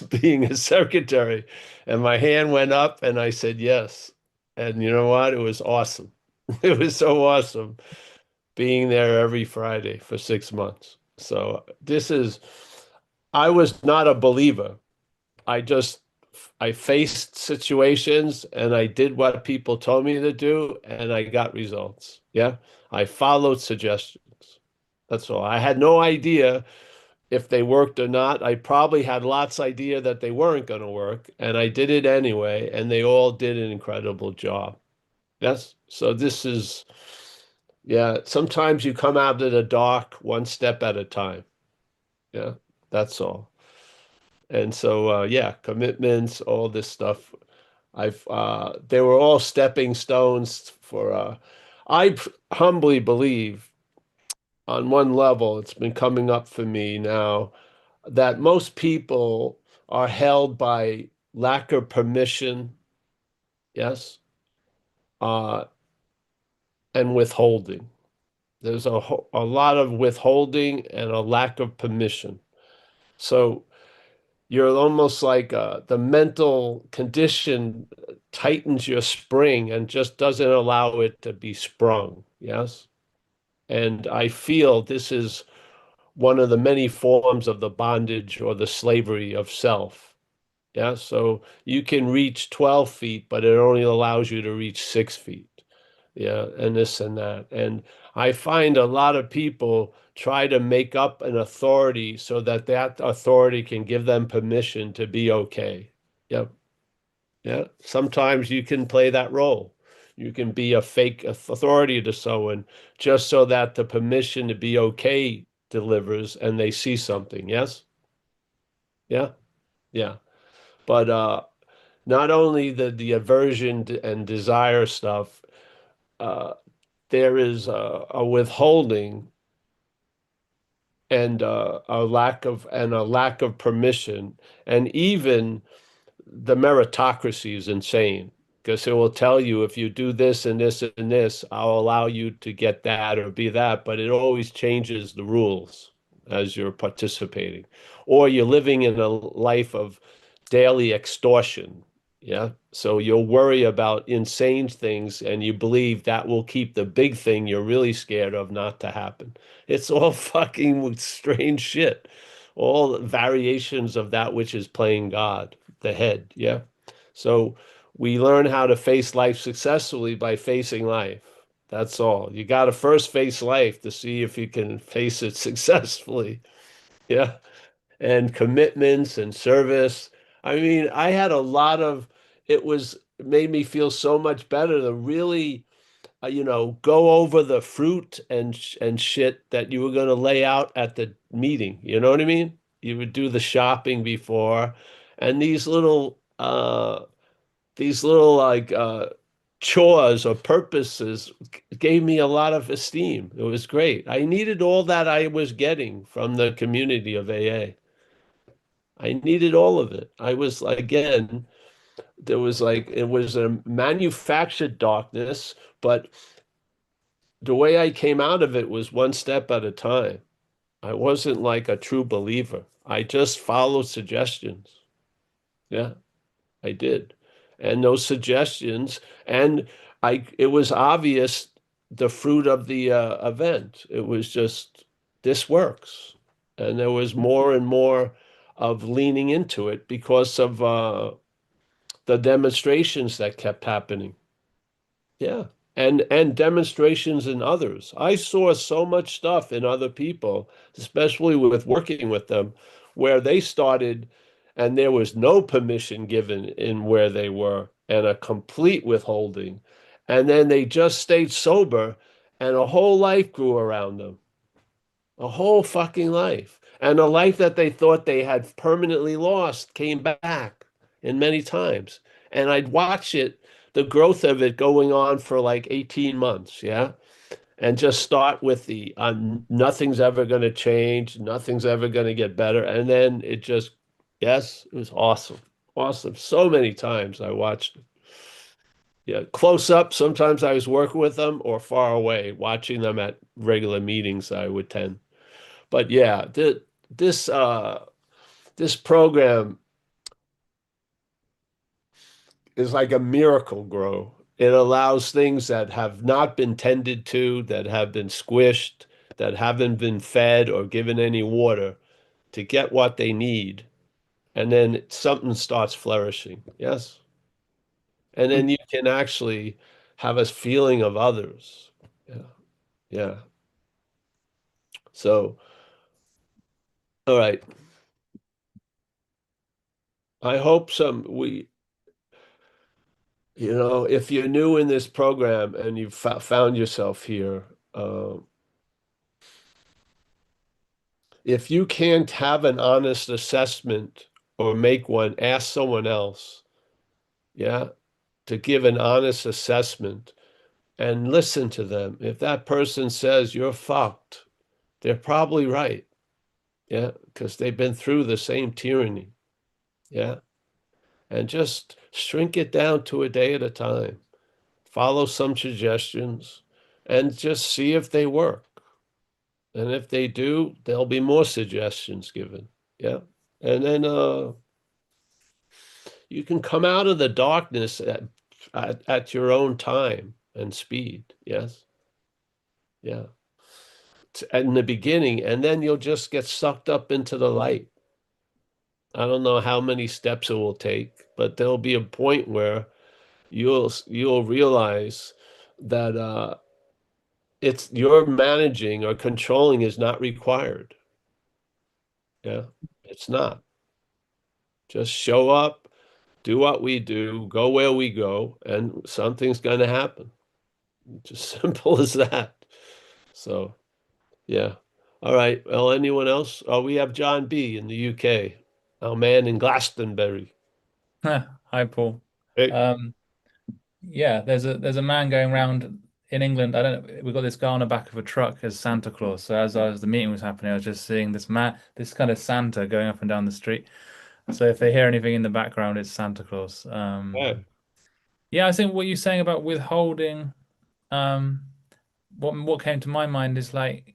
being a secretary. And my hand went up and I said yes. And you know what? It was awesome. It was so awesome being there every Friday for 6 months. So I was not a believer. I just, I faced situations and I did what people told me to do and I got results. Yeah. I followed suggestions. That's all. I had no idea if they worked or not. I probably had lots idea that they weren't going to work, and I did it anyway, and they all did an incredible job. Yes. So yeah, sometimes you come out of the dark one step at a time. Yeah, that's all. And so, yeah, commitments, all this stuff. They were all stepping stones for, humbly believe on one level, it's been coming up for me now that most people are held by lack of permission, yes, uh, and withholding. There's a lot of withholding and a lack of permission. So you're almost like the mental condition tightens your spring and just doesn't allow it to be sprung. Yes. And I feel this is one of the many forms of the bondage or the slavery of self. Yeah, so you can reach 12 feet, but it only allows you to reach 6 feet. Yeah, and this and that. And I find a lot of people try to make up an authority so that that authority can give them permission to be okay. Yep. Yeah. Sometimes you can play that role. You can be a fake authority to someone just so that the permission to be okay delivers and they see something. Yes? Yeah. Yeah. But not only the aversion and desire stuff, uh, there is a withholding and a lack of permission, and even the meritocracy is insane because it will tell you if you do this and this and this, I'll allow you to get that or be that, but it always changes the rules as you're participating, or you're living in a life of daily extortion. Yeah. So you'll worry about insane things and you believe that will keep the big thing you're really scared of not to happen. It's all fucking strange shit. All variations of that which is playing God, the head. Yeah. So we learn how to face life successfully by facing life. That's all. You got to first face life to see if you can face it successfully. Yeah, and commitments and service. I mean, I had a lot of, it made me feel so much better to really, go over the fruit and shit that you were going to lay out at the meeting. You know what I mean? You would do the shopping before, and these little like chores or purposes gave me a lot of esteem. It was great. I needed all that I was getting from the community of AA. I needed all of it. I was again, there was like it was a manufactured darkness, but the way I came out of it was one step at a time. I wasn't like a true believer. I just followed suggestions. Yeah, I did. And those suggestions, and it was obvious the fruit of the event. It was just, this works. And there was more and more of leaning into it because of the demonstrations that kept happening. Yeah. And demonstrations in others. I saw so much stuff in other people, especially with working with them, where they started and there was no permission given in where they were and a complete withholding. And then they just stayed sober and a whole life grew around them. A whole fucking life. And a life that they thought they had permanently lost came back in many times. And I'd watch it, the growth of it going on for like 18 months, yeah? And just start with the nothing's ever going to change, nothing's ever going to get better. And then it just, yes, it was awesome. Awesome. So many times I watched it. Yeah, close up. Sometimes I was working with them or far away, watching them at regular meetings I would attend. But yeah, this this program is like a miracle grow. It allows things that have not been tended to, that have been squished, that haven't been fed or given any water to get what they need. And then something starts flourishing. Yes. And then you can actually have a feeling of others. Yeah. Yeah. So, all right. I hope if you're new in this program and you've found yourself here, if you can't have an honest assessment or make one, ask someone else, yeah, to give an honest assessment and listen to them. If that person says you're fucked, they're probably right, yeah, because they've been through the same tyranny, yeah, and just shrink it down to a day at a time. Follow some suggestions and just see if they work. And if they do, there'll be more suggestions given. Yeah. And then you can come out of the darkness at your own time and speed. Yes. Yeah. In the beginning, and then you'll just get sucked up into the light. I don't know how many steps it will take, but there'll be a point where you'll realize that it's your managing or controlling is not required. Yeah, it's not. Just show up, do what we do, go where we go, and something's going to happen. Just simple as that. So, yeah. All right. Well, anyone else? Oh, we have John B in the UK, our man in Glastonbury. Hi, Paul. Hey, Um, yeah, there's a man going around in England. I don't know. We've got this guy on the back of a truck as Santa Claus. So as the meeting was happening, I was just seeing this kind of Santa going up and down the street. So if they hear anything in the background, it's Santa Claus. hey. Yeah, I think what you're saying about withholding, um, what came to my mind is like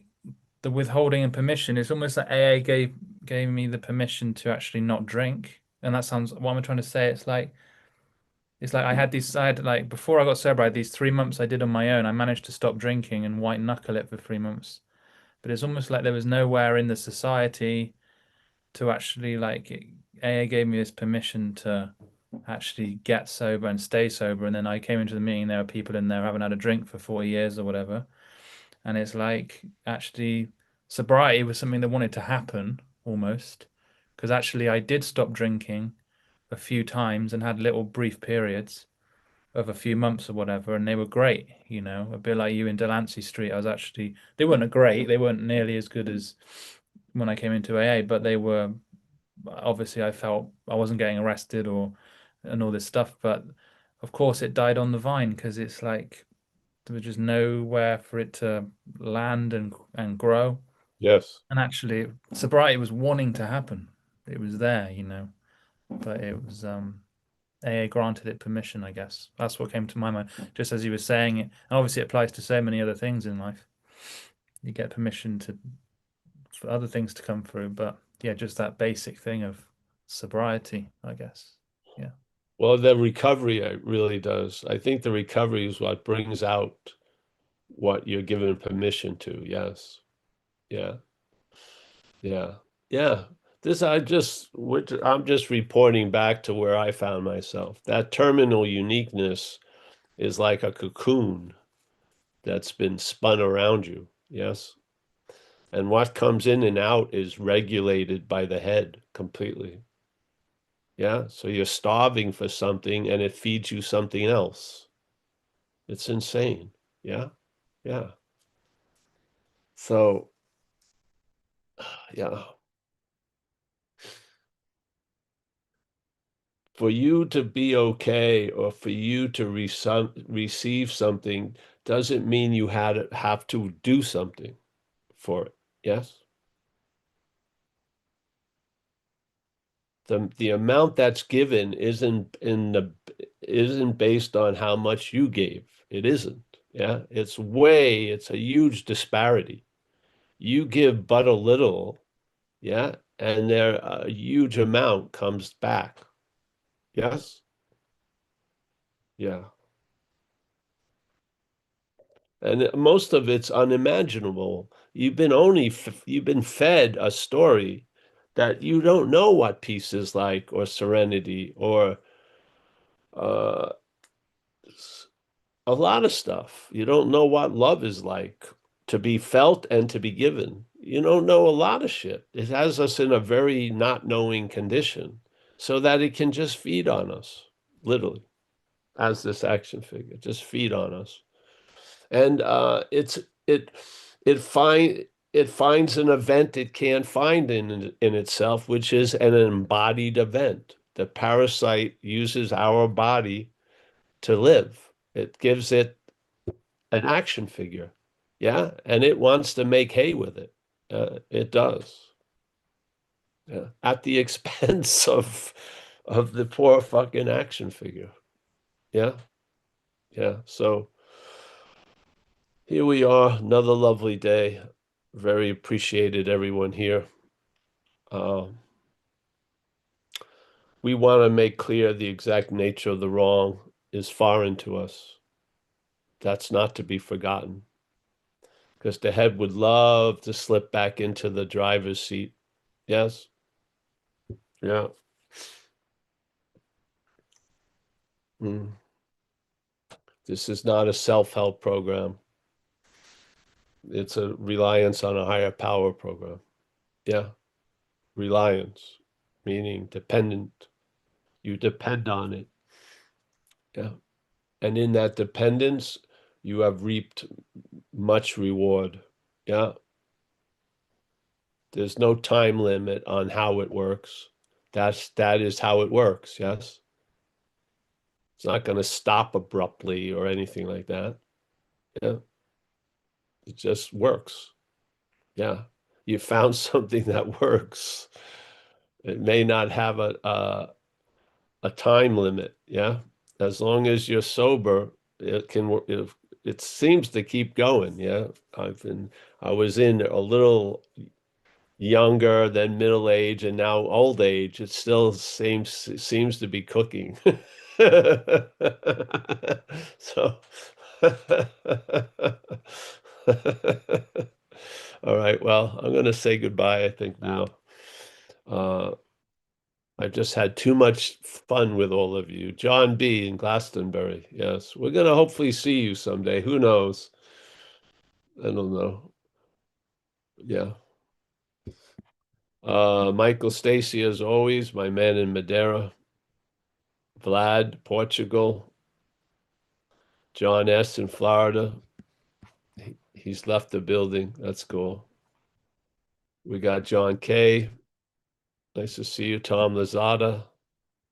the withholding and permission. It's almost like AA gave me the permission to actually not drink. And that sounds, what am I trying to say? It's like I had like before I got sober, I had these 3 months I did on my own. I managed to stop drinking and white knuckle it for 3 months. But it's almost like there was nowhere in the society to actually AA gave me this permission to actually get sober and stay sober. And then I came into the meeting, there were people in there who haven't had a drink for 40 years or whatever. And it's like actually sobriety was something that wanted to happen almost. Because actually I did stop drinking a few times and had little brief periods of a few months or whatever, and they were great, a bit like you in Delancey Street. They weren't great, they weren't nearly as good as when I came into AA, but they were, obviously I felt I wasn't getting arrested and all this stuff, but of course it died on the vine because it's like there was just nowhere for it to land and grow. Yes. And actually sobriety was wanting to happen. It was there, but it was AA granted it permission, I guess. That's what came to my mind, just as you were saying it. And obviously, it applies to so many other things in life. You get permission for other things to come through, but yeah, just that basic thing of sobriety, I guess. Yeah. Well, the recovery really does. I think the recovery is what brings out what you're given permission to. Yes. Yeah. Yeah. Yeah. I'm just reporting back to where I found myself. That terminal uniqueness is like a cocoon that's been spun around you. Yes. And what comes in and out is regulated by the head completely. Yeah. So you're starving for something and it feeds you something else. It's insane. Yeah. Yeah. So Yeah. For you to be okay or for you to receive something doesn't mean you have to do something for it. Yes? The amount that's given isn't based on how much you gave. It isn't. Yeah. It's a huge disparity. You give but a little, yeah, and there a huge amount comes back. Yes? Yeah. And most of it's unimaginable. You've been fed a story that you don't know what peace is like or serenity or uh, a lot of stuff. You don't know what love is like to be felt and to be given. You don't know a lot of shit. It has us in a very not knowing condition so that it can just feed on us, literally, as this action figure, just feed on us. And it it find it finds an event it can't find in itself, which is an embodied event. The parasite uses our body to live. It gives it an action figure, yeah, and it wants to make hay with it. It does, yeah, at the expense of the poor fucking action figure. Yeah, yeah. So here we are, another lovely day. Very appreciated everyone here. We want to make clear the exact nature of the wrong is foreign to us. That's not to be forgotten. Because the head would love to slip back into the driver's seat. Yes? Yeah. Mm. This is not a self-help program. It's a reliance on a higher power program. Yeah. Reliance, meaning dependent. You depend on it. Yeah. And in that dependence, you have reaped much reward. Yeah. There's no time limit on how it works. That is how it works. Yes. It's not going to stop abruptly or anything like that. Yeah. It just works. Yeah. You found something that works. It may not have a time limit. Yeah. As long as you're sober, it seems to keep going. Yeah. I was in a little younger, then middle age, and now old age. It still seems to be cooking. So, all right. Well, I'm going to say goodbye, I think now. I've just had too much fun with all of you. John B. in Glastonbury. Yes, we're going to hopefully see you someday. Who knows? I don't know. Yeah. Michael Stacy, as always, my man in Madeira. Vlad, Portugal. John S. in Florida. He's left the building. That's cool. We got John K. Nice to see you. Tom Lazada,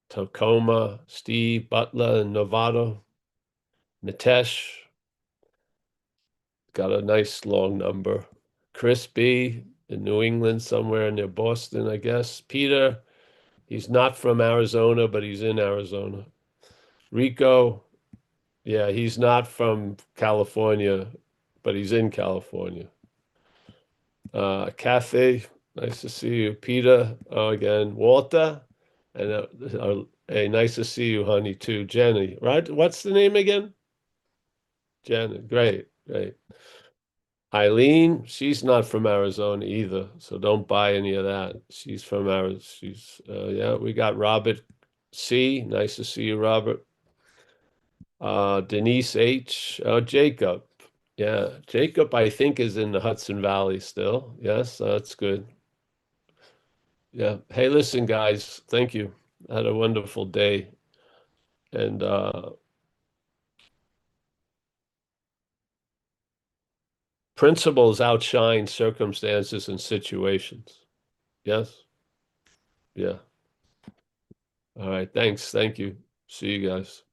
Tacoma, Steve Butler in Novato. Nitesh. Got a nice long number. Chris B. in New England, somewhere near Boston, I guess. Peter. He's not from Arizona, but he's in Arizona. Rico. Yeah, he's not from California, but he's in California. Kathy, nice to see you. Peter, again. Walter, and hey, nice to see you, honey, too. Jenny, right? What's the name again? Jenny, great, great. Eileen, she's not from Arizona either, so don't buy any of that. She's from Arizona. Yeah, we got Robert C. Nice to see you, Robert. Denise H. Jacob. Yeah, Jacob, I think, is in the Hudson Valley still. Yes, that's good. Yeah. Hey, listen, guys, thank you. Had a wonderful day. And principles outshine circumstances and situations. Yes. Yeah. All right. Thanks. Thank you. See you guys.